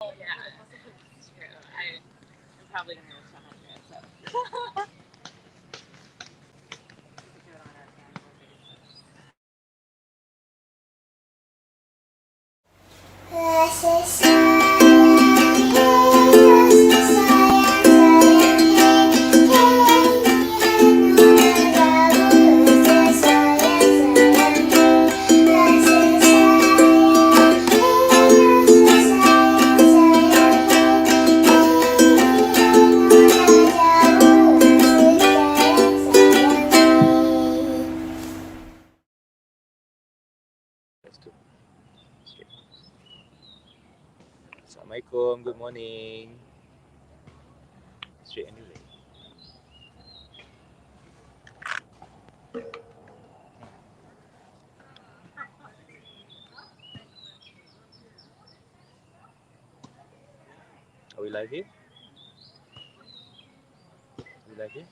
Oh yeah, it's true. I'm probably gonna reach 100. So. Rasa sayang, rasa sayang, Let's do. Okay. Assalamualaikum. Good morning. Straight and delay. Are we live here? Are we live here?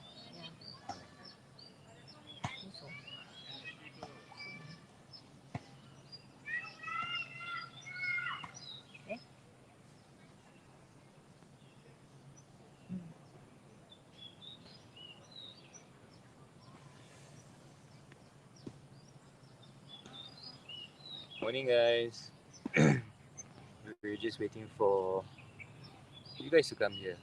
Morning, guys. We're just waiting for you guys to come here.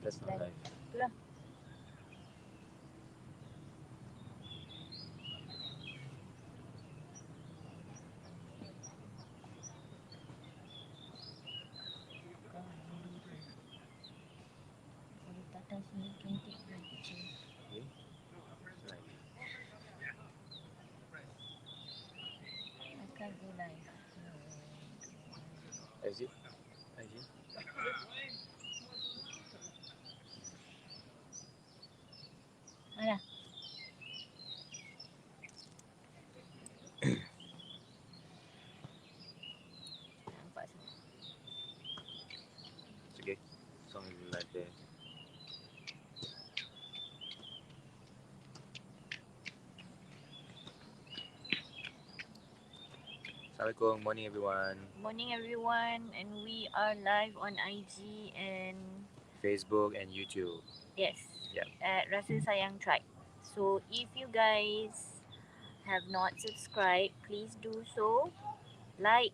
That's not live. Okay. Live. Is it? Is it? It's okay. Song is live there. Assalamualaikum. Morning, everyone. Morning, everyone, and we are live on IG and Facebook and YouTube. yes, Yeah. at Rasa Sayang Tribe. So if you guys have not subscribed, please do so. Like,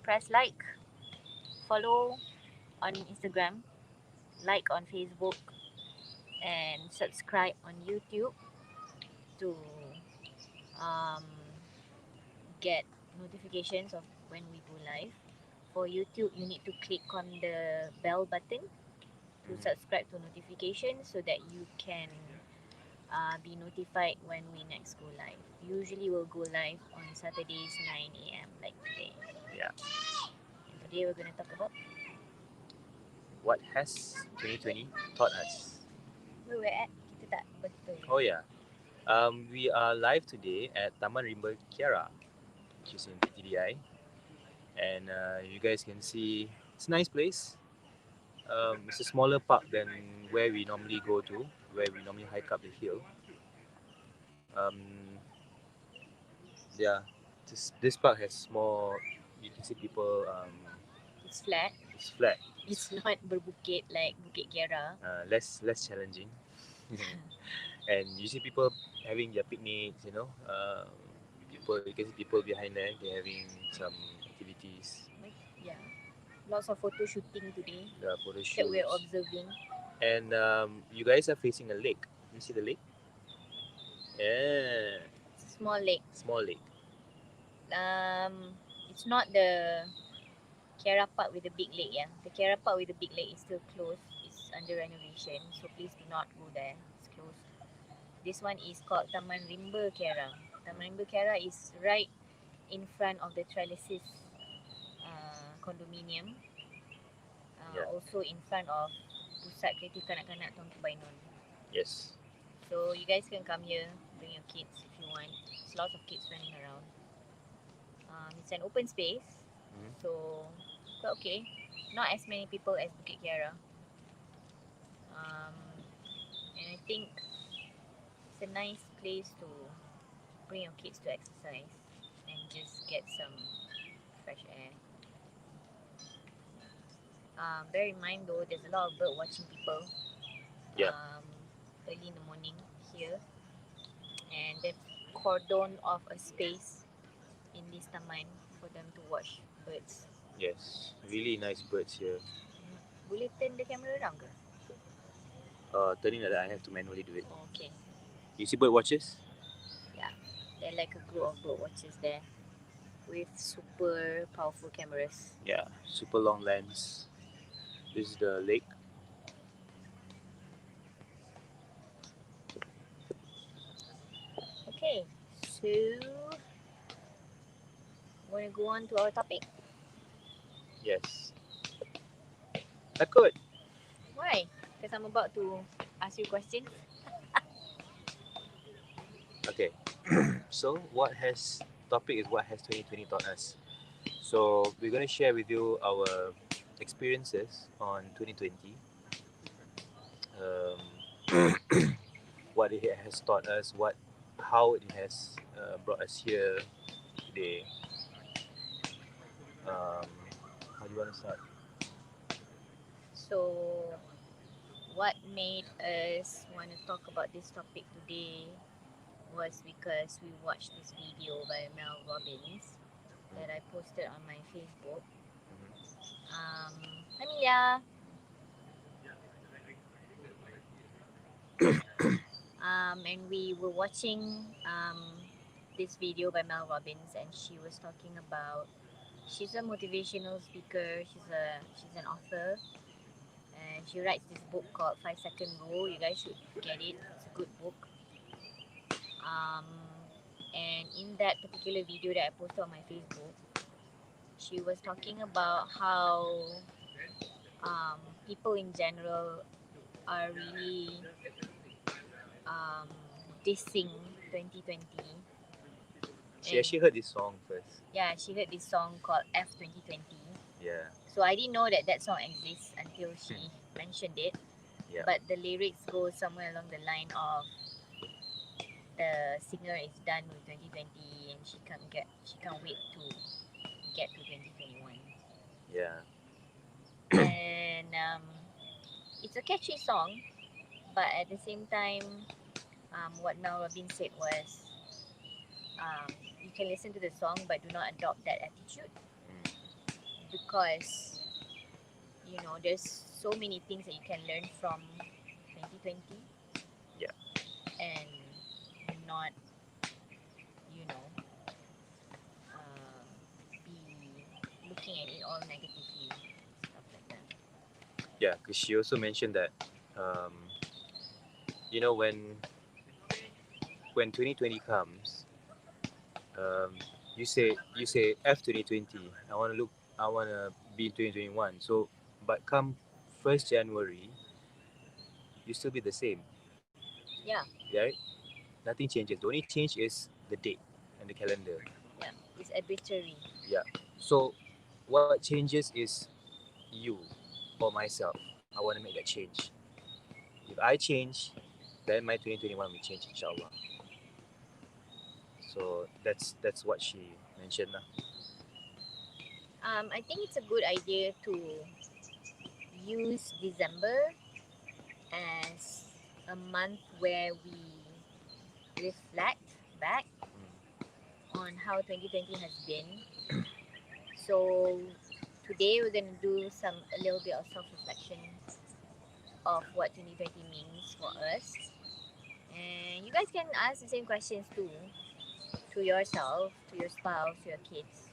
press like, follow on Instagram, like on Facebook, and subscribe on YouTube to um, get notifications of when we go live. For YouTube, you need to click on the bell button to Mhm. subscribe to notifications so that you can be notified when we next go live. Usually, we'll go live on Saturdays 9 a.m. like today. Yeah. And today, we're going to talk about What has 2020 taught us? where we're at. Kita tak betul. Oh yeah. We are live today at Taman Rimba Kiara, which is in PTDI, and you guys can see it's a nice place. It's a smaller park than where we normally go to, where we normally hike up the hill. Yeah, this park has more. You can see people. It's flat. It's flat. It's not berbukit like Bukit Kiara. Less challenging, and you see people having their picnics. People you can see people behind there. They're having some activities. Yeah. Lots of photo shooting today Photo that we're shoots. observing. And you guys are facing a lake. You see the lake? Yeah, It's a small lake. small lake. It's not the Kiara Park with the big lake, yeah. The Kiara Park with the big lake is still closed. It's under renovation, so please do not go there. It's closed. This one is called Taman Rimba Kiara. Taman Rimba Kiara is right in front of the Trellisis condominium. Yeah. Also in front of Pusat Kreatif Kanak-Kanak Tuanku Bainon. Yes. So you guys can come here, bring your kids if you want. There's lots of kids running around. It's an open space, Mhm. so quite okay. Not as many people as Bukit Kiara. Um, and I think it's a nice place to bring your kids to exercise and just get some fresh air. Bear in mind though, there's a lot of bird watching people Yeah. early in the morning here, and they've cordoned off a space in this taman for them to watch birds. Yes. Really nice birds here. Boleh turn the camera around ke? Turning like that, I have to manually do it. Oh, okay. You see bird watchers? Yeah. They're like a group of bird watchers there with super powerful cameras. Yeah. Super long lens. This is the lake. Okay. So, want to go on to our topic? Yes. Takut. Why? Because I'm about to ask you questions. Okay. So what has topic is what has 2020 taught us. So we're gonna share with you our experiences on 2020. Um, what it has taught us, how it has brought us here today. Um, how do you want to start? So, what made us want to talk about this topic today was because we watched this video by Mel Robbins that I posted on my Facebook. I mean, yeah. And we were watching this video by Mel Robbins, and she was talking about. She's a motivational speaker. She's an author, and she writes this book called 5 Second Rule. You guys should get it. It's a good book. Um, and in that particular video that I posted on my Facebook, she was talking about how people in general are really um, dissing 2020. She And actually heard this song first. yeah, she heard this song called F 2020. Yeah. So I didn't know that that song exists until she mentioned it. Yeah. But the lyrics go somewhere along the line of the singer is done with 2020 and she can't wait to get to 2021. Yeah. And it's a catchy song, but at the same time, what Mel Robbins said was you can listen to the song but do not adopt that attitude Mm. because there's so many things that you can learn from 2020 Yeah. and not you know be looking at it all negatively, stuff like that. Yeah. Because she also mentioned that, um, when 2020 comes, um, you say F 2020. I wanna be in 2021. So, but come 1st January, you still be the same, Yeah, right? Nothing changes. The only change is the date and the calendar. yeah, it's arbitrary. Yeah. So, what changes is you or myself. I want to make that change. If I change, then my 2021 will change, inshallah. So that's what she mentioned lah. I think it's a good idea to use December as a month where we reflect back on how 2020 has been. So today we're gonna do a little bit of self-reflection of what 2020 means for us, and you guys can ask the same questions too to yourself, to your spouse, to your kids.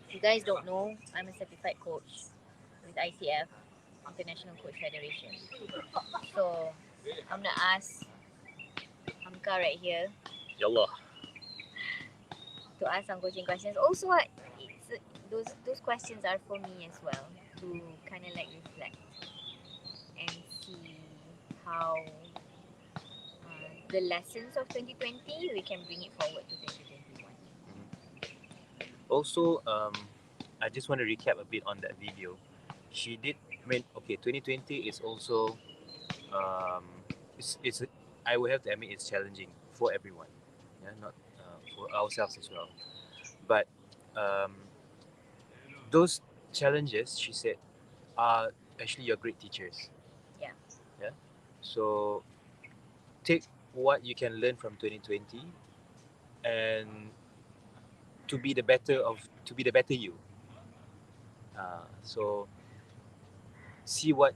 If you guys don't know, I'm a certified coach with ICF, International Coach Federation. So I'm gonna ask Amka right here Yallah. to ask some coaching questions. Also, those questions are for me as well to kind of like reflect and see how the lessons of 2020 we can bring it forward to 2021. Also, I just want to recap a bit on that video. She did. I mean, okay, 2020 is also um, it's I would have to admit it's challenging for everyone. Yeah, not for ourselves as well. But um, those challenges, she said, are actually your great teachers. Yeah. Yeah. So take what you can learn from 2020 and to be the better you. So see what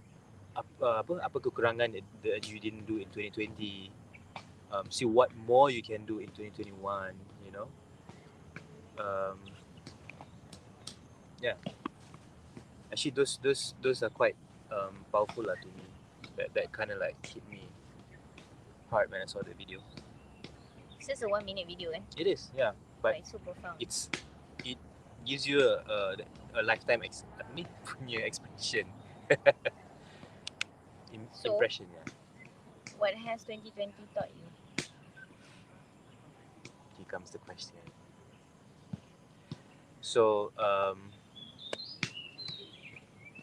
apa kekurangan that you didn't do in 2020. See what more you can do in 2021. You know. Um, yeah. Actually, those are quite powerful lah to me. That kind of like hit me hard when I saw the video. It's just a 1 minute video, kan? It is, yeah, But but it's so profound. it's it gives you a lifetime ni punya expression So, impression, yeah. what has 2020 taught you? Here comes the question. So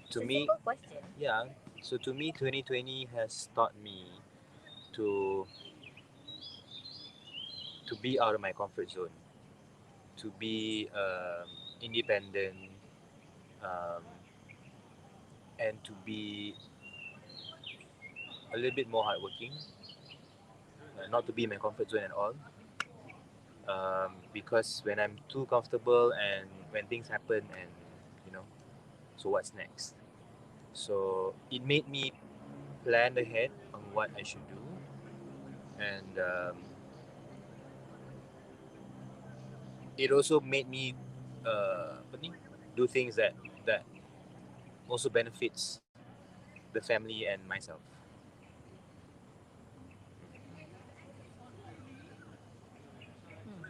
It's to a me, simple question. yeah. So to me, 2020 has taught me to to be out of my comfort zone, to be independent, um, and to be a little bit more hardworking, not to be in my comfort zone at all. Because when I'm too comfortable and when things happen and you know, so what's next? So it made me plan ahead on what I should do, and it also made me apa ni, do things that also benefits the family and myself. Hmm.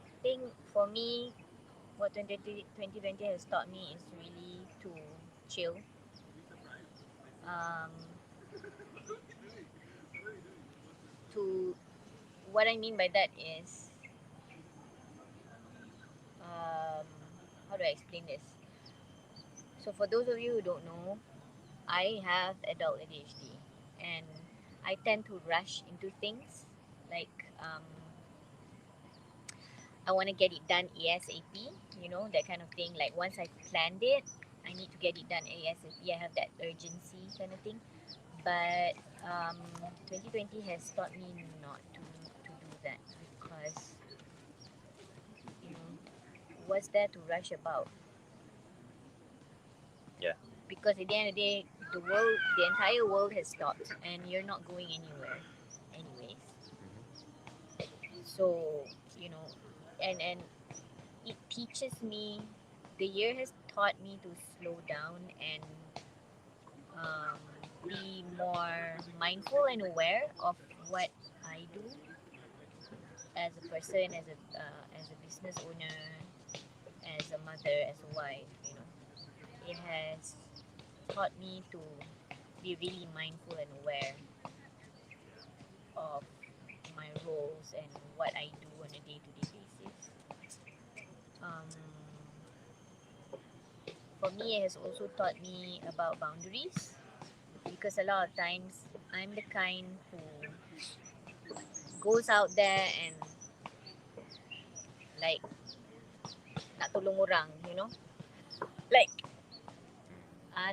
I think for me, what 2020 has taught me is really to chill. Um, to what I mean by that is, um, how do I explain this? So for those of you who don't know, I have adult ADHD, and I tend to rush into things. Like I want to get it done ASAP, that kind of thing. Like once I've planned it, I need to get it done ASAP. I have that urgency kind of thing. But 2020 has taught me not to do that because, you know, what's there to rush about? Yeah. Because at the end of the day, the entire world has stopped, and you're not going anywhere, anyways. Mm-hmm. So and it teaches me. The year has taught me to slow down and um, be more mindful and aware of what I do as a person, as a business owner, as a mother, as a wife. It has taught me to be really mindful and aware of my roles and what I do on a day-to-day basis. Um, for me, it has also taught me about boundaries because a lot of times I'm the kind who goes out there and like nak tolong orang, like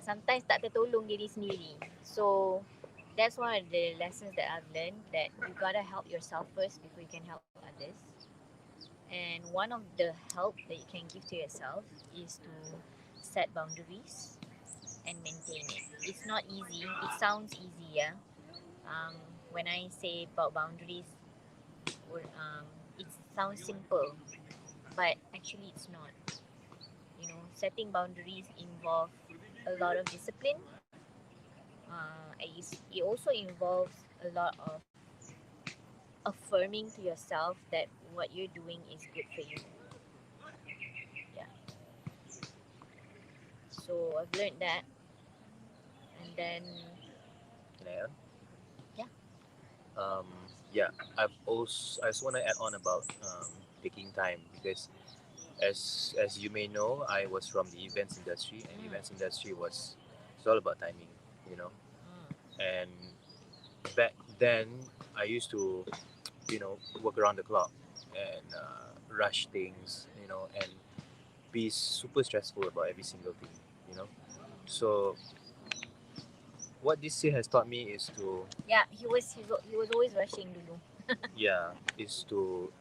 sometimes tak tertolong diri sendiri. So that's one of the lessons that I've learned, that you gotta help yourself first before you can help others. And one of the help that you can give to yourself is to set boundaries and maintain it. It's not easy. It sounds easy, yeah. Um, when I say about boundaries, it sounds simple, but actually it's not. Setting boundaries involve a lot of discipline. It also involves a lot of affirming to yourself that what you're doing is good for you. Yeah. So I've learned that, and then Can I add? yeah. Um, yeah, I just want to add on about taking time because as you may know, I was from the events industry, and Mm, events industry was it's all about timing, you know. mm. And back then, I used to work around the clock and rush things, and be super stressful about every single thing, you know. So what this year has taught me is to Yeah, he was always rushing dulu. yeah is to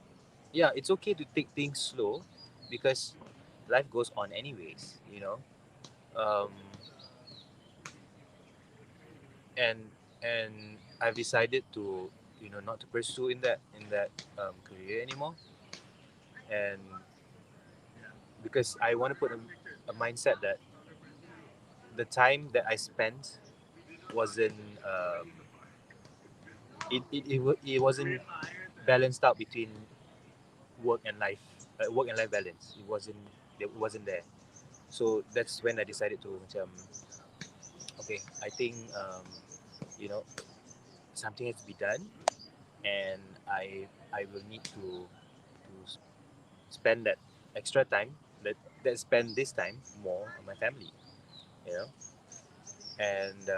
yeah it's okay to take things slow because life goes on anyways, um, and I've decided to not to pursue in that career anymore, and because I want to put a mindset that the time that I spent wasn't it wasn't balanced out between work and life work and life balance. It wasn't there. So that's when I decided to macam okay, I think you know something has to be done, and I will need to spend that extra time that spend this time more on my family, you know and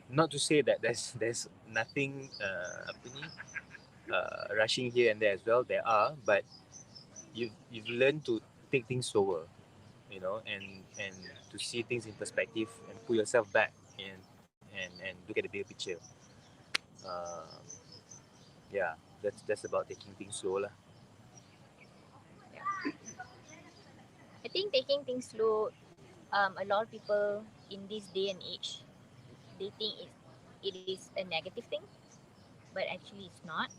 not to say that there's nothing apa ni rushing here and there as well. There are, but you've learned to take things slower, and to see things in perspective and put yourself back and look at the bigger picture. uh, yeah, that's about taking things slow lah. Yeah. I think taking things slow, a lot of people in this day and age, they think it is a negative thing, but actually it's not.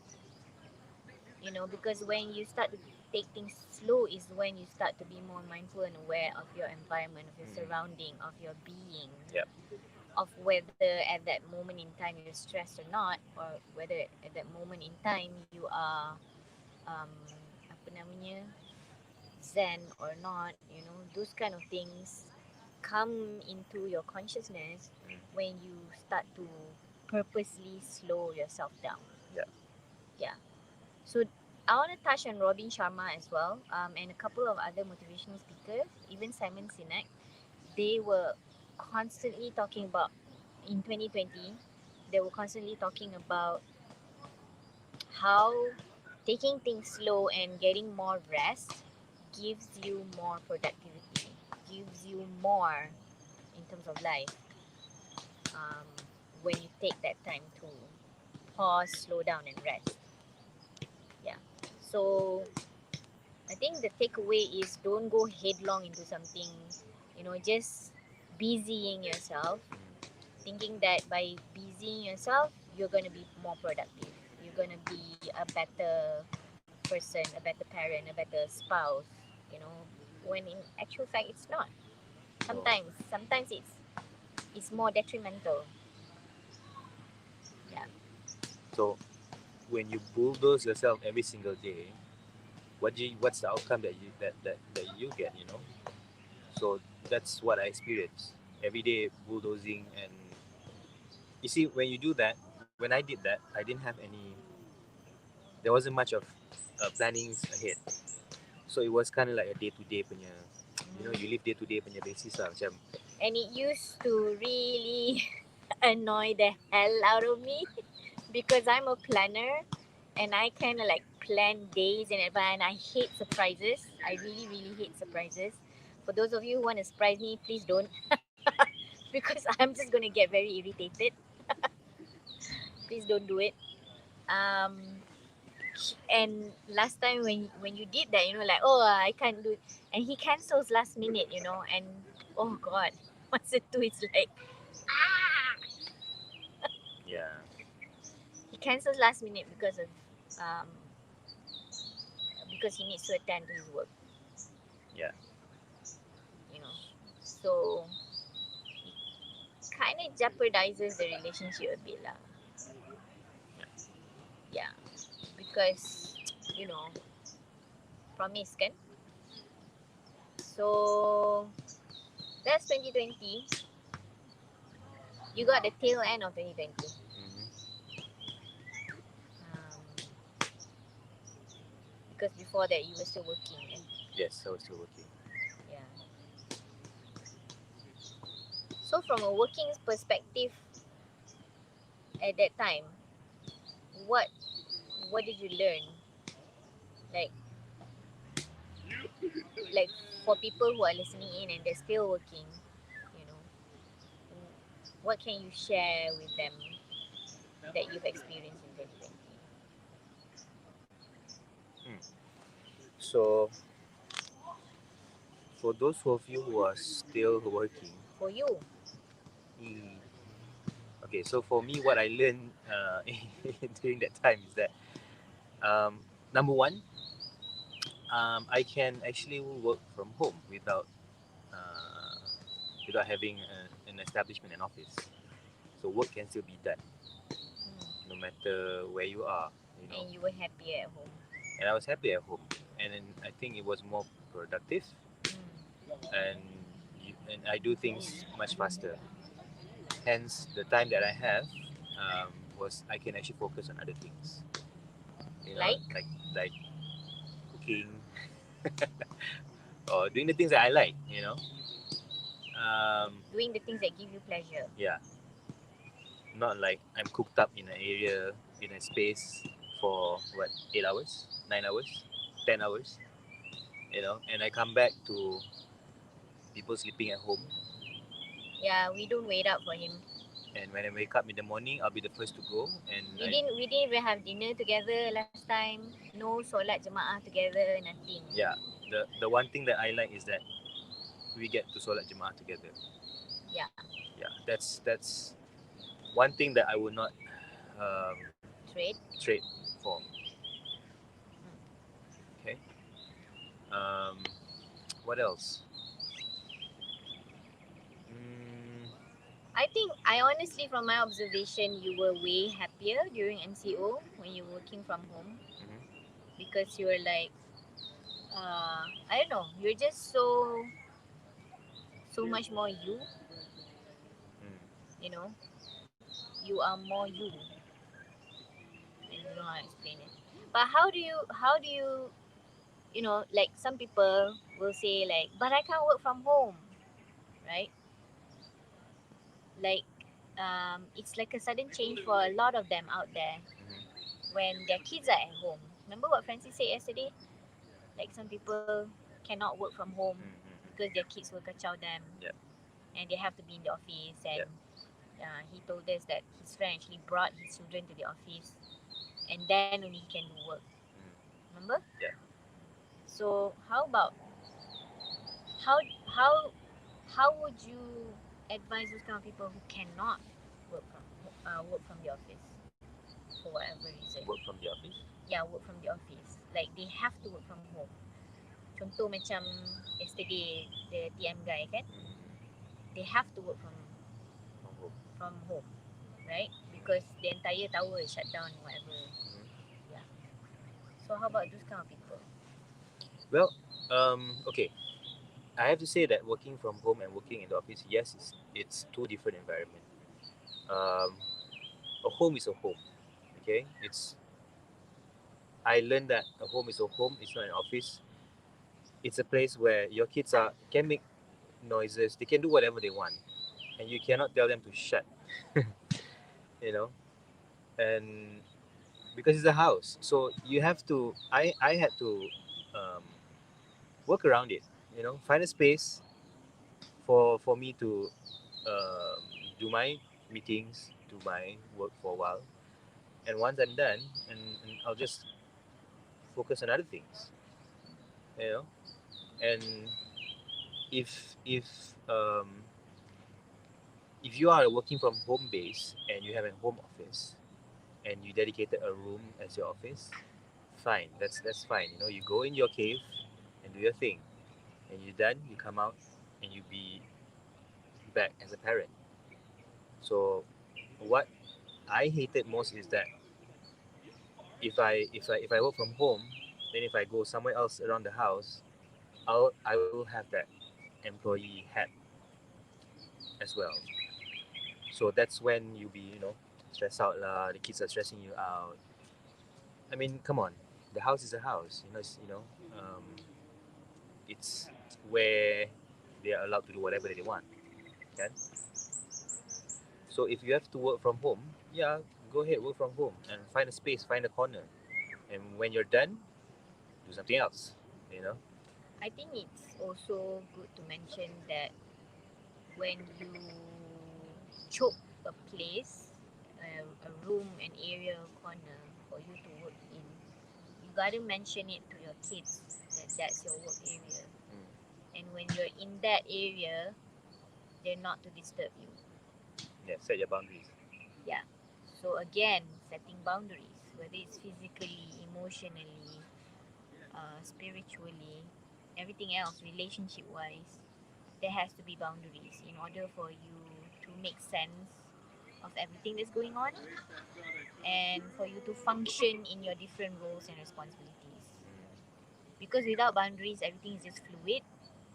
Because when you start to take things slow is when you start to be more mindful and aware of your environment, of your Mm. surrounding, of your being, Yep. of whether at that moment in time you're stressed or not, or whether at that moment in time you are um, apa namanya, zen or not. Those kind of things come into your consciousness Mm. when you start to purposely slow yourself down. Yeah. Yeah. So I want to touch on Robin Sharma as well, and a couple of other motivational speakers, even Simon Sinek. They were constantly talking about in 2020. They were constantly talking about how taking things slow and getting more rest gives you more productivity, gives you more in terms of life, um, when you take that time to pause, slow down, and rest. Yeah. So I think the takeaway is don't go headlong into something, just busying yourself, thinking that by busying yourself, you're going to be more productive. You're going to be a better person, a better parent, a better spouse, you know, when in actual fact it's not. So Sometimes it's more detrimental. Yeah. so when you bulldoze yourself every single day, what's the outcome that you get, so that's what I experience every day, bulldozing. And you see, when you do that, when I did that, I didn't have any, there wasn't much of plannings ahead. So it was kind of like a day to day punya, you live day to day punya basis lah, macam And it used to really annoy the hell out of me because I'm a planner and I kind of like plan days in advance. And I hate surprises. I really, really hate surprises. For those of you who want to surprise me, please don't, because I'm just gonna get very irritated. Please don't do it. Um, and last time when you did that, like, oh, I can't do it, and he cancels last minute, and oh god, once it do, it's like, ah, yeah. he cancels last minute um because he needs to attend to his work, Yeah. you know. So kind of jeopardizes the relationship a bit lah. Yeah, because you know promise kan. So that's 2020. You got the tail end of 2020. because before that you were still working. Yes, I was still working. Yeah. So from a working perspective at that time, what what did you learn? Like like for people who are listening in and they're still working, you know, what can you share with them that you've experienced in 2020? Hmm. So for those of you who are still working, For you, mm, okay. So for me, what I learned during that time is that number one, I can actually work from home uh, without having an establishment, an office. So work can still be done mm, no matter where you are, you know. and you were happy at home. And I was happy at home, and then I think it was more productive, Mm, and and I do things much faster. Hence, the time that I have was I can actually focus on other things, you know, like like cooking or doing the things that I like, you know. doing the things that give you pleasure. Yeah, not like I'm cooped up in an area in a space for what 8 hours, 9 hours, 10 hours, you know, and I come back to people sleeping at home. Yeah, we don't wait up for him. And when I wake up in the morning, I'll be the first to go. And We didn't even have dinner together last time. No solat jemaah together, nothing. yeah, the one thing that I like is that we get to solat jemaah together. Yeah, Yeah, that's one thing that I would not um, trade. trade for. Mm. Okay. Um, what else? Mm, I honestly, from my observation, you were way happier during MCO when you were working from home mhm, because you were like, I don't know, you're just so much more you. mm. You know, you are more you. I don't know how to explain it. But how do you like some people will say like, but I can't work from home, right? Like, it's like a sudden change for a lot of them out there Mhm. when their kids are at home. Remember what Francis said yesterday? Like some people cannot work from home Mm-hmm. because their kids will kacau them Yep. and they have to be in the office. And Yep. he told us that his friend actually brought his children to the office and then only he can do work. Mm. Remember? Yep. So how about how how how would you advise those kind of people who cannot work from work from the office for whatever reason? Work from the office. Yeah, work from the office. Like they have to work from home. Contoh macam yesterday the TM guy kan, Mm-hmm. they have to work From home. from home, right? Because the entire tower is shut down and whatever. Mm-hmm. Yeah. So how about those kind of people? Well, okay. I have to say that working from home and working in the office, yes, it's two different environments. Um, a home is a home. Okay, it's I learned that a home is a home. It's not an office. It's a place where your kids are can make noises. They can do whatever they want, and you cannot tell them to shut. You know, and because it's a house, so you have to. I had to um, work around it. You know, find a space for me to um, do my meetings, do my work for a while, and once I'm done, and I'll just focus on other things. You know, and if if you are working from home base and you have a home office and you dedicated a room as your office, fine. That's fine. You know, you go in your cave and do your thing, and you're done. You come out and you be back as a parent. So what I hated most is that if I work from home, then if I go somewhere else around the house, I will have that employee hat as well. So that's when you be stressed out lah. The kids are stressing you out. I mean, come on. the house is a house. It's where they are allowed to do whatever they want. Kan? So if you have to work from home, yeah, go ahead, work from home and find a space, find a corner. And when you're done, do something else. You know? I think it's also good to mention that when you choke a place, a room, an area, corner for you to work in, you gotta mention it to your kids that that's your work area. Mm. And when you're in that area, they're not to disturb you. Yeah, set your boundaries. Yeah. So again, setting boundaries, whether it's physically, emotionally, spiritually, everything else, relationship wise, there has to be boundaries in order for you to make sense of everything that's going on and for you to function in your different roles and responsibilities. Mm. Because without boundaries, everything is just fluid,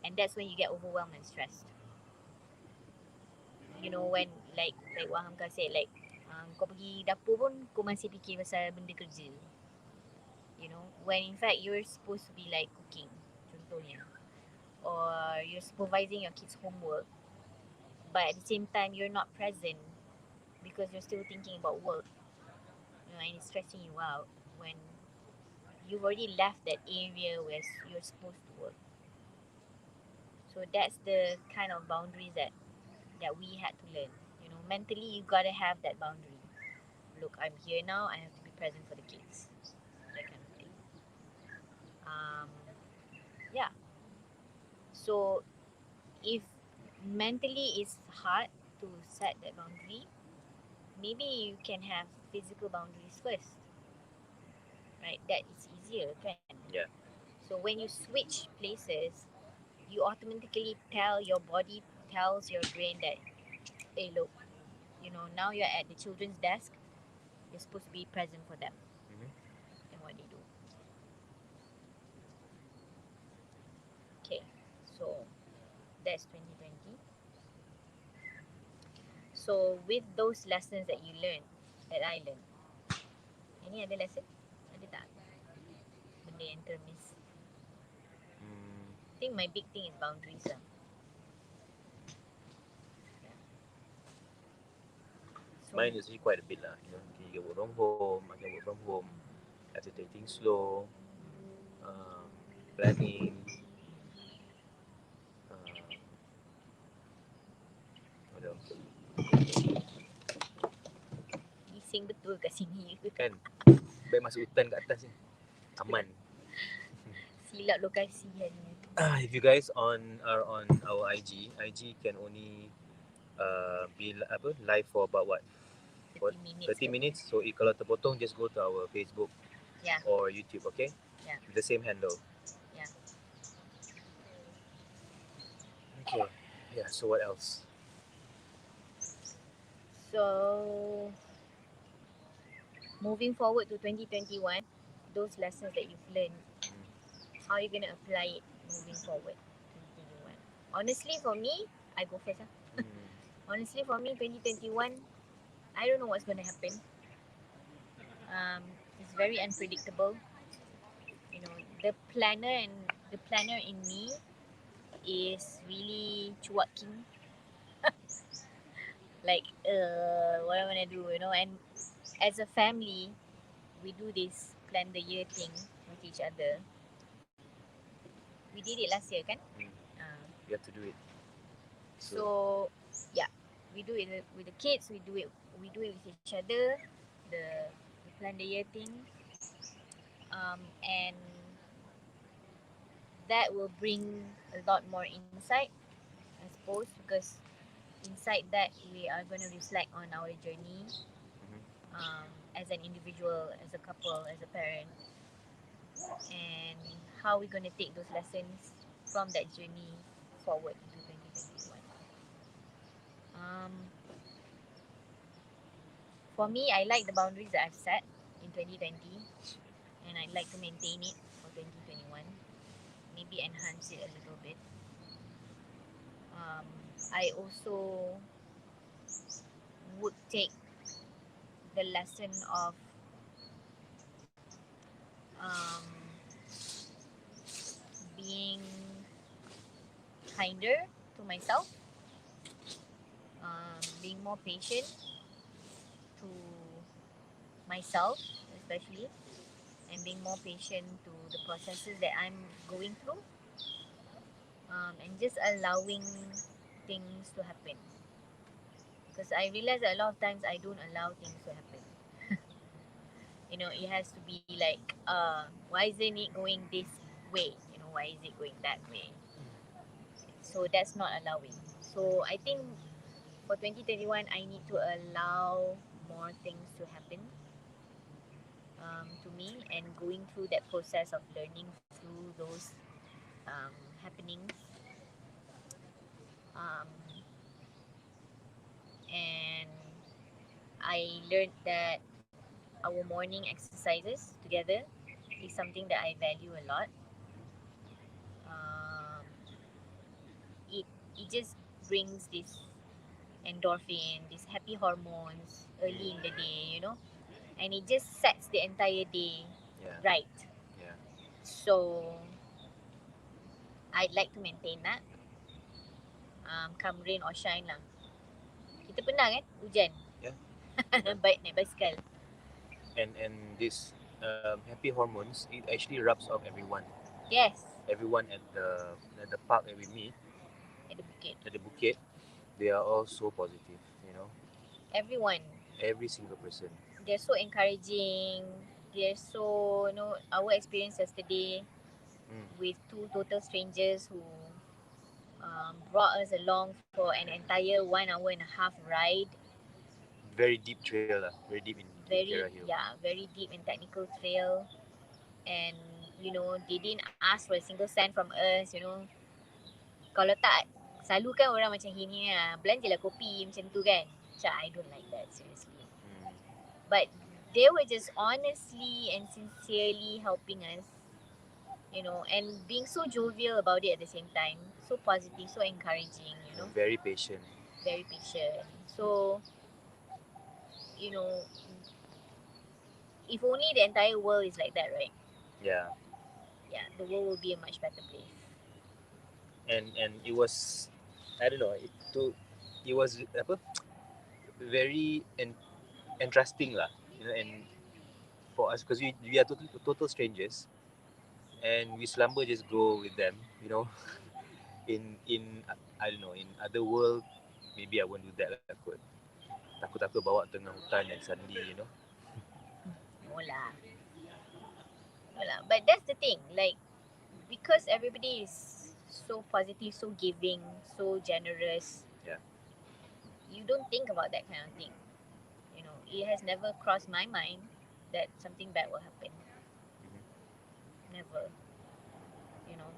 and that's when you get overwhelmed and stressed. You know, when like what Hamka said, like kau pergi dapur pun kau masih fikir pasal benda kerja. You know, when in fact you're supposed to be like cooking, contohnya, or you're supervising your kids' homework, but at the same time you're not present because you're still thinking about work, you know, and it's stressing you out when you've already left that area where you're supposed to work. So that's the kind of boundaries that we had to learn. You know, mentally you gotta have that boundary. Look, I'm here now. I have to be present for the kids. That kind of thing. Um, yeah. So if mentally it's hard to set that boundary, maybe you can have physical boundaries first, right? That is easier, kan? Yeah. So when you switch places, you automatically tell your body, tells your brain that, hey, look, you know, now you're at the children's desk. You're supposed to be present for them Mm-hmm. and what they do. Okay, so that's 2020. So with those lessons that you learned, that I learned, any other lesson? Ada tak benda yang termiss? Mm. I think my big thing is boundaries lah. Yeah. So Mine is actually quite a bit lah. You can work from home. I can work from home. I have to take things slow. Um, Planning. Uh, what else? bising betul kat sini. Kan? Baik masuk hutan kat atas ni. Aman. Silap lokasi kan. If you guys are on our IG can only be apa live for about what? 30 minutes 30 katanya. minutes. So kalau terpotong, just go to our Facebook Yeah, or YouTube, okay? yeah, With the same handle. yeah. Okay. Yeah. So what else? So moving forward to 2021, those lessons that you've learned, how are you going to apply it moving forward 2021? Honestly, for me, I go first. Mm. Honestly, for me, 2021, I don't know what's going to happen. It's very unpredictable. You know, the planner in me is really cuaking. Like, what am I gonna do? You know, and as a family, we do this plan the year thing with each other. We did it last year, kan? Mm. Uh, You have to do it. so yeah, we do it with the kids. We do it with each other. The plan the year thing, and that will bring a lot more insight, I suppose, because inside that we are going to reflect on our journey, Mm-hmm. as an individual, as a couple, as a parent, and how we're going to take those lessons from that journey forward into 2021. Um, for me, I like the boundaries that I've set in 2020, and I'd like to maintain it for 2021. Maybe enhance it a little bit. Um, I also would take the lesson of um, being kinder to myself, being more patient to myself, especially, and being more patient to the processes that I'm going through, and just allowing things to happen. Because I realize that a lot of times I don't allow things to happen. It has to be like, why isn't it going this way? Why is it going that way? So that's not allowing. So I think for 2021, I need to allow more things to happen to me, and going through that process of learning through those um, happenings. Um, and I learned that our morning exercises together is something that I value a lot. Um, it it just brings this endorphin, these happy hormones early in the day, and it just sets the entire day Yeah. right. Yeah. So I'd like to maintain that, come rain or shine lah. Kita pernah kan hujan. Yeah. Baik naik basikal. And this happy hormones, it actually rubs off everyone. Yes, Everyone at the park that we meet at the bukit. at the Bukit, they are all so positive. You know, Everyone, every single person. they're so encouraging. They're so, our experience yesterday Mm. with two total strangers who brought us along for an entire 1 hour and a half ride. Very deep trail, lah. Very deep into Kera Very, Hill. yeah, very deep and technical trail. And, they didn't ask for a single cent from us. Kalau tak, selalu kan orang macam gini belanjalah kopi macam tu kan. Macam I don't like that, seriously. Mm. But they were just honestly and sincerely helping us, and being so jovial about it at the same time. So positive, so encouraging. And very patient. Very patient. So, you know, if only the entire world is like that, right? Yeah. Yeah, the world will be a much better place. And it was, I don't know, it was apa, very entrusting lah. And for us, because we are total strangers, and we slumber just go with them. You know, in I don't know, in other world, maybe I won't do that lah kot. Takut-takut bawa tengah hutan and suddenly, No lah. No lah. But that's the thing. Like, because everybody is so positive, so giving, so generous, Yeah. you don't think about that kind of thing. It has never crossed my mind that something bad will happen. Mhm. Never. You know.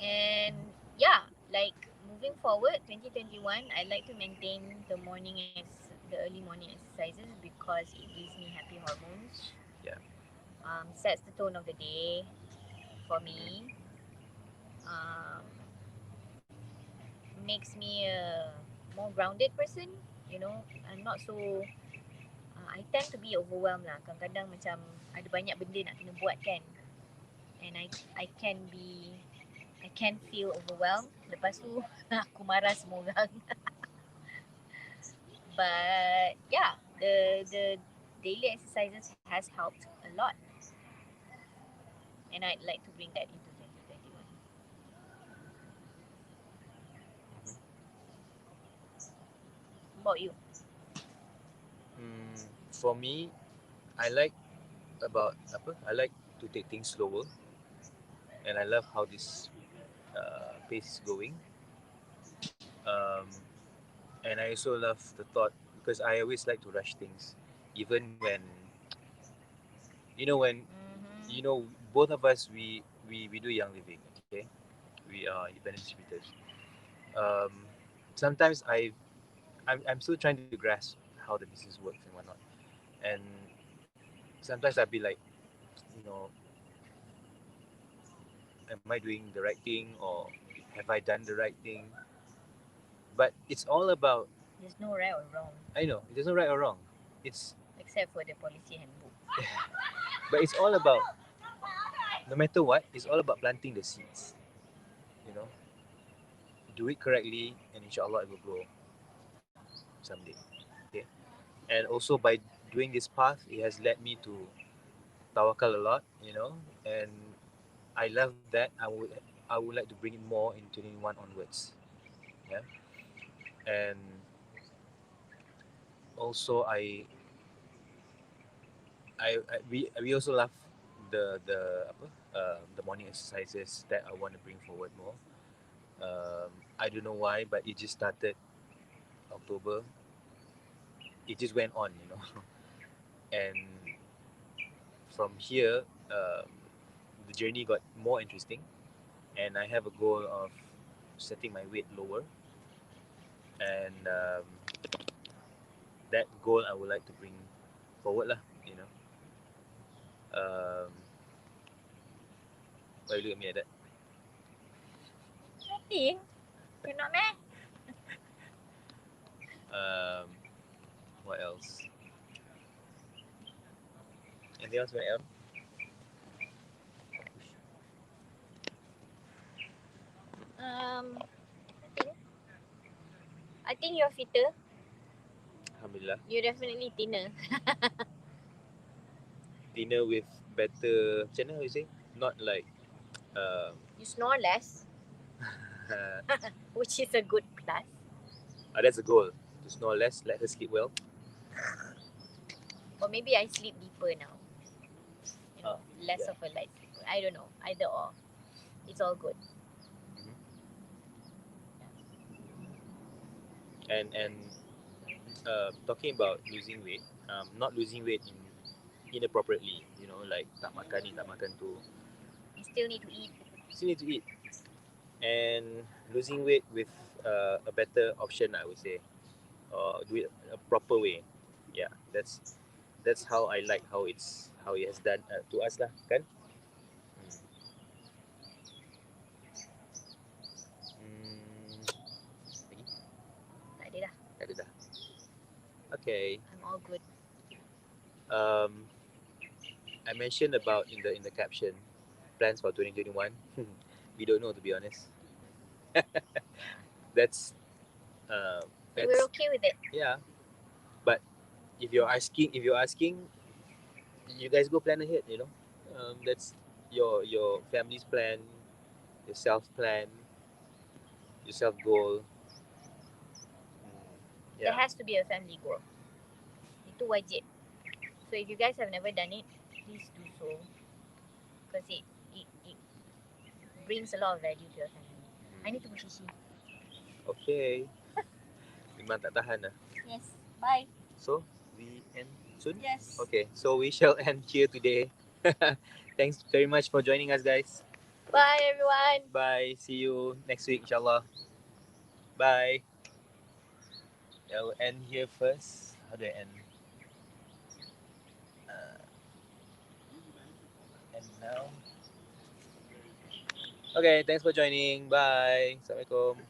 And yeah, like moving forward, 2021, I like to maintain the early morning exercises because it gives me happy hormones. Yeah. Sets the tone of the day for Mhm. me. Um, makes me a more grounded person. I'm not so. I tend to be overwhelmed lah. Kadang-kadang macam ada banyak benda nak kena buat kan, and I can be I can feel overwhelmed. Lepas tu aku marah semua orang. But yeah, the daily exercises has helped a lot, and I'd like to bring that into 2021. What about you? For me, I like I like to take things slower, and I love how this pace is going. Um, and I also love the thought, because I always like to rush things, even when when Mm-hmm. you know both of us, we do young living. Okay, we are independent distributors. Um, Sometimes I'm still trying to grasp how the business works and whatnot, and sometimes I'll be like, you know, am I doing the right thing, or have I done the right thing? But it's all about, There's no right or wrong I know there's no right or wrong. It's except for the policy handbook. But it's all about, no matter what, it's all about planting the seeds. You know, do it correctly, and inshallah it will grow someday. Okay, and also by doing this path, it has led me to tawakal a lot. You know, and I love that. I would like to bring it more in 21 onwards. Yeah, and also we also love the morning exercises that I want to bring forward more. I don't know why, but it just started October. It just went on, and from here, the journey got more interesting, and I have a goal of setting my weight lower, and that goal I would like to bring forward lah. You know, why you look at me like that? Nothing. You're not meh? Um, what else? Anything else, man? Nothing. I think you're fitter. Alhamdulillah. You're definitely thinner. Dinner with better channel, you say? Not like um You snore less, which is a good plus. that's a goal. To snore less, let her sleep well. Or maybe I sleep deeper now. Less Yeah. of a light sleeper. I don't know. Either or. It's all good. Mhm. And talking about losing weight, not losing weight inappropriately, like tak makan ni, tak makan tu. You still need to eat. Still need to eat. And losing weight with a better option, I would say, or do it a proper way. Yeah, that's how I like how it has done to us lah, kan? Hmm, lagi? Tak ada dah. Tak ada dah. Okay. I'm all good. Um, I mentioned about in the caption plans for 2021. We don't know, to be honest. That's uh, But we're that's okay with it. yeah. But if you're asking, you guys go plan ahead. That's your family's plan, your self plan, your self goal. There Yeah. has to be a family goal. Itu wajib. So if you guys have never done it, please do so. Because it brings a lot of value to your family. I need to go shishi. Okay. Memang tak tahan lah. Yes. Bye. So we end soon. Yes. Okay. So we shall end here today. Thanks very much for joining us, guys. Bye everyone. Bye. See you next week, inshallah. Bye. I'll end here first. How do I end? Uh, and now. Okay, thanks for joining. Bye. Assalamualaikum.